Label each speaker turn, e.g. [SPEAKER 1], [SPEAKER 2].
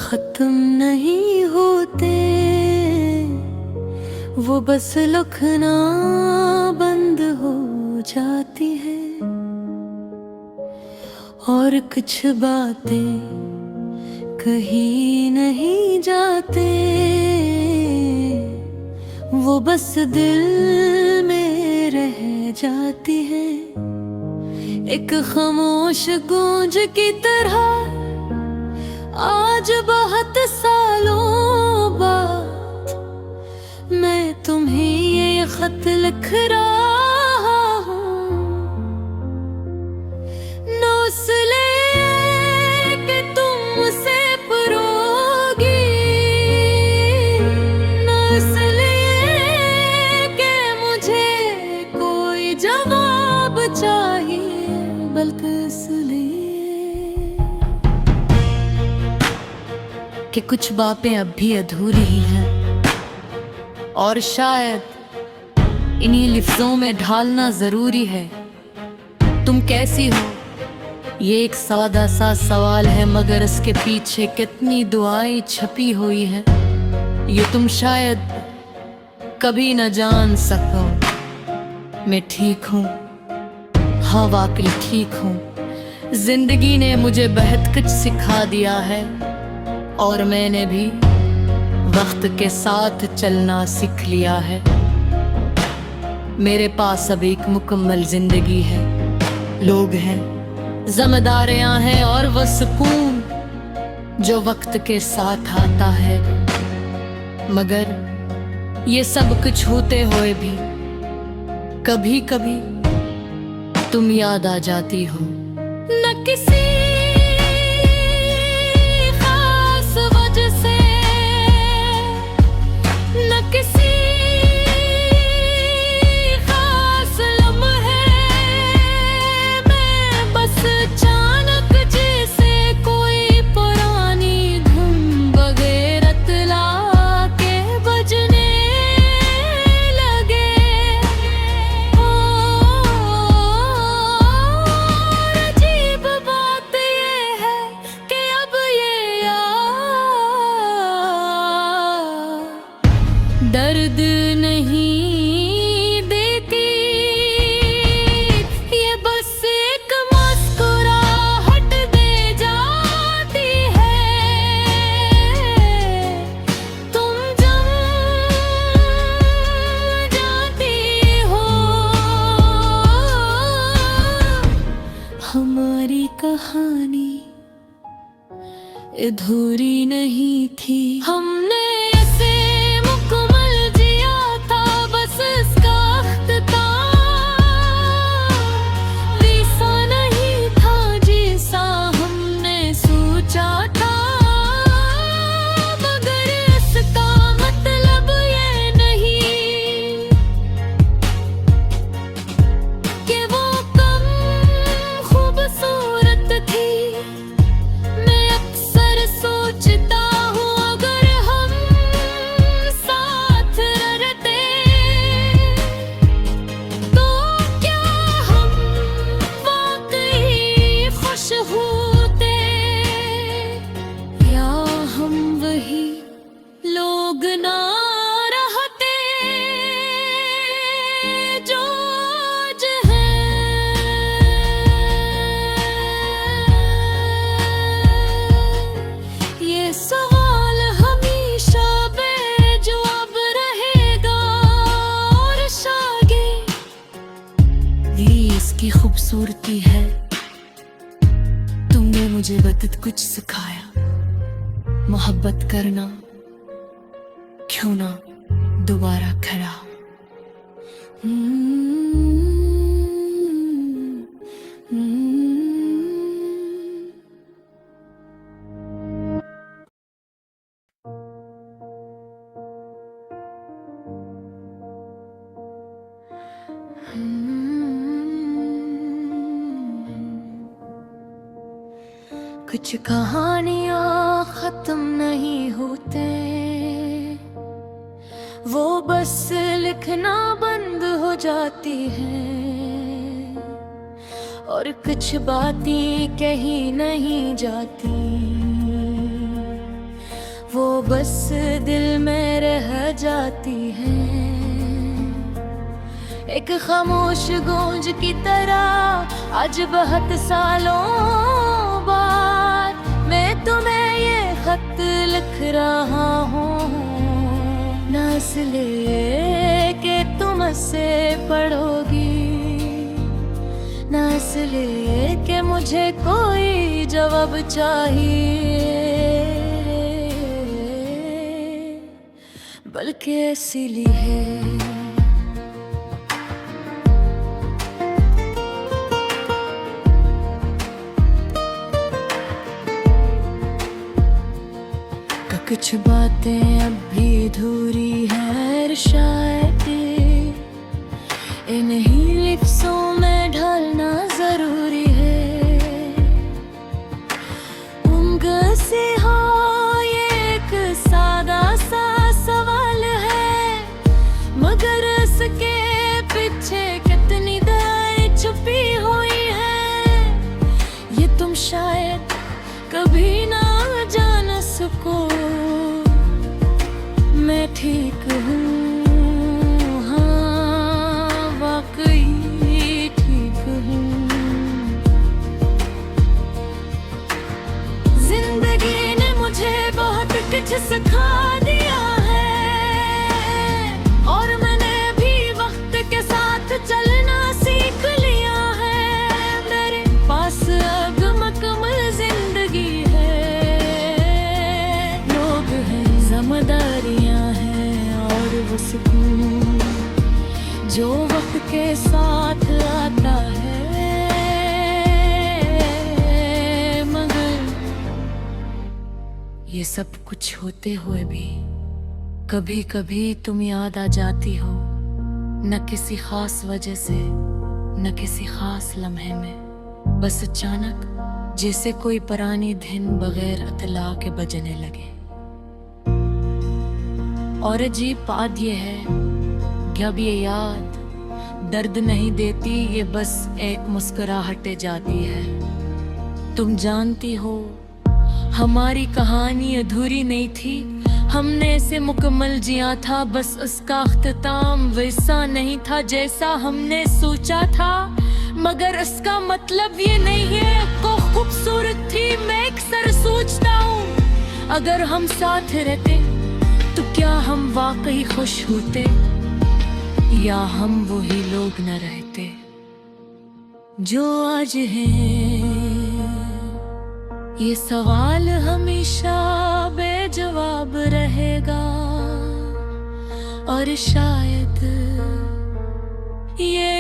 [SPEAKER 1] खत्म नहीं होते, वो बस लिखना बंद हो जाती है। और कुछ बातें कहीं नहीं जाते, वो बस दिल में रह जाती है। एक खामोश गूंज की तरह आज बहुत सालों बाद मैं तुम्हें ये खत लिख रहा हूँ। न इसलिए कि तुम मुझसे परोगी, न इसलिए कि मुझे कोई जवाब चाहिए, बल्कि इसलिए कि कुछ बातें अब भी अधूरी ही हैं, और शायद इन्हीं लफ्जों में ढालना जरूरी है। तुम कैसी हो, ये एक सादा सा सवाल है, मगर इसके पीछे कितनी दुआएं छपी हुई हैं, ये तुम शायद कभी न जान सको। मैं ठीक हूँ, हाँ वाकई ठीक हूँ। जिंदगी ने मुझे बहुत कुछ सिखा दिया है, और मैंने भी वक्त के साथ चलना सीख लिया है। मेरे पास अब एक मुकम्मल जिंदगी है, लोग हैं, जिम्मेदारियां हैं, और वो सुकून जो वक्त के साथ आता है। मगर ये सब कुछ होते हुए भी कभी कभी तुम याद आ जाती हो। न किसी किसी खास लम्हे में, बस अचानक जैसे कोई पुरानी धुन बगैरत ला के बजने लगे। और अजीब बात ये है कि अब ये दर्द नहीं देती, ये बस एक मुस्कुराहट दे जाती है। तुम जम जाती हो, हमारी कहानी अधूरी नहीं थी। हमने की खूबसूरती है, तुमने मुझे बहुत कुछ सिखाया। मोहब्बत करना क्यों ना दोबारा खड़ा। कुछ कहानियां खत्म नहीं होते, वो बस लिखना बंद हो जाती है। और कुछ बातें कही नहीं जाती, वो बस दिल में रह जाती हैं, एक खामोश गूंज की तरह। आज बहुत सालों बाद मैं तुम्हें ये खत लिख रहा हूँ, ना इसलिए कि तुम इसे पढ़ोगी, ना इसलिए कि मुझे कोई जवाब चाहिए, बल्कि इसीलिए कुछ बातें अब भी अधूरी है, शायद इन्हीं लिफ्ज़ों में ढलना जरूरी है। उनसे हो ये एक सादा सा सवाल है, मगर इसके पीछे कितनी दयाएं छुपी हुई है, ये तुम शायद कभी ना जान सको। मैं ठीक हूँ, हाँ वाकई ठीक हूँ। जिंदगी ने मुझे बहुत कुछ सिखा दिया है, और मैंने भी वक्त के साथ चलना सीख लिया है। मेरे पास अब मुकम्मल जिंदगी है, लोग हैं, जिम्मेदारियां हैं, और वो सुकून जो वक्त के साथ आता है। मगर ये सब कुछ होते हुए भी कभी कभी तुम याद आ जाती हो, न किसी खास वजह से, न किसी खास लम्हे में, बस अचानक जैसे कोई पुरानी दिन बगैर इत्तला के बजने लगे। और अजीब बात ये है कि अब ये याद दर्द नहीं देती, ये बस एक मुस्कुराहट जाती है। तुम जानती हो हमारी कहानी अधूरी नहीं थी, हमने इसे मुकम्मल जिया था, बस उसका अख्ताम वैसा नहीं था जैसा हमने सोचा था। मगर इसका मतलब ये नहीं है को खूबसूरत थी। मैं अक्सर सोचता हूँ अगर हम साथ रहते तो क्या हम वाकई खुश होते, या हम वही लोग न रहते जो आज हैं। ये सवाल हमेशा बेजवाब रहेगा, और शायद ये